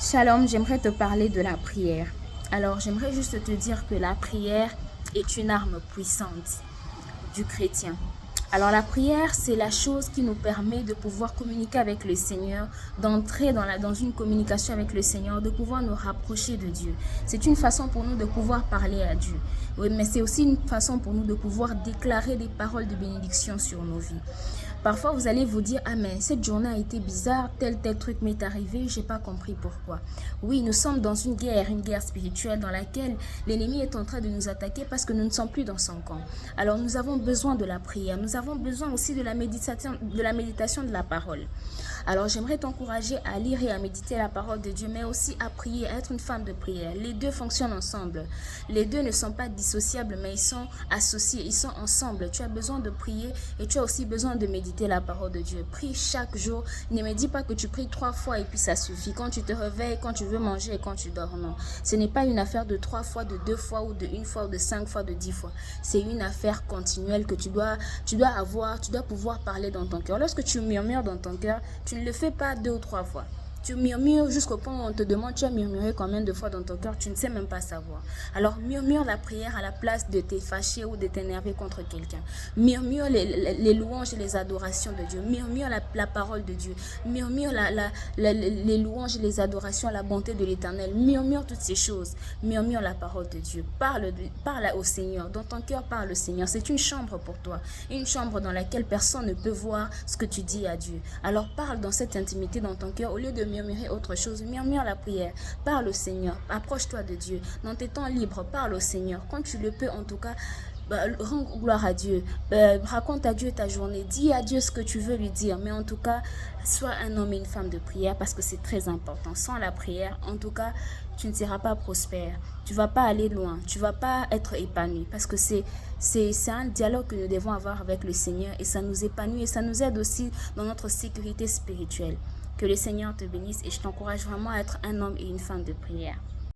Shalom, j'aimerais te parler de la prière. Alors, j'aimerais juste te dire que la prière est une arme puissante du chrétien. Alors, la prière, c'est la chose qui nous permet de pouvoir communiquer avec le Seigneur, d'entrer dans une communication avec le Seigneur, de pouvoir nous rapprocher de Dieu. C'est une façon pour nous de pouvoir parler à Dieu. Oui, mais c'est aussi une façon pour nous de pouvoir déclarer des paroles de bénédiction sur nos vies. Parfois, vous allez vous dire, ah mais cette journée a été bizarre, tel truc m'est arrivé, j'ai pas compris pourquoi. Oui, nous sommes dans une guerre spirituelle dans laquelle l'ennemi est en train de nous attaquer parce que nous ne sommes plus dans son camp. Alors nous avons besoin de la prière, nous avons besoin aussi de la méditation de la parole. Alors j'aimerais t'encourager à lire et à méditer la parole de Dieu, mais aussi à prier, à être une femme de prière. Les deux fonctionnent ensemble. Les deux ne sont pas dissociables, mais ils sont associés, ils sont ensemble. Tu as besoin de prier et tu as aussi besoin de méditer la parole de Dieu. Prie chaque jour. Ne me dis pas que tu pries 3 fois et puis ça suffit. Quand tu te réveilles, quand tu veux manger et quand tu dors, non. Ce n'est pas une affaire de 3 fois, de 2 fois ou de 1 fois ou de 5 fois, de 10 fois. C'est une affaire continuelle que tu dois pouvoir parler dans ton cœur. Lorsque tu murmures dans ton cœur, tu ne le fais pas 2 ou 3 fois. Tu murmures jusqu'au point où on te demande, tu as murmuré combien de fois dans ton cœur, tu ne sais même pas savoir. Alors murmure la prière à la place de t'être fâché ou de t'énerver contre quelqu'un. Murmure les louanges et les adorations de Dieu. Murmure la parole de Dieu. Murmure les louanges et les adorations à la bonté de l'Éternel. Murmure toutes ces choses. Murmure la parole de Dieu. Parle au Seigneur. Dans ton cœur, parle au Seigneur. C'est une chambre pour toi. Une chambre dans laquelle personne ne peut voir ce que tu dis à Dieu. Alors parle dans cette intimité dans ton cœur au lieu de murmurer autre chose. Murmure la prière. Parle au Seigneur. Approche-toi de Dieu. Dans tes temps libres, parle au Seigneur. Quand tu le peux, en tout cas, rends gloire à Dieu. Raconte à Dieu ta journée. Dis à Dieu ce que tu veux lui dire. Mais en tout cas, sois un homme et une femme de prière parce que c'est très important. Sans la prière, en tout cas, tu ne seras pas prospère. Tu ne vas pas aller loin. Tu ne vas pas être épanoui parce que c'est un dialogue que nous devons avoir avec le Seigneur et ça nous épanouit et ça nous aide aussi dans notre sécurité spirituelle. Que le Seigneur te bénisse et je t'encourage vraiment à être un homme et une femme de prière.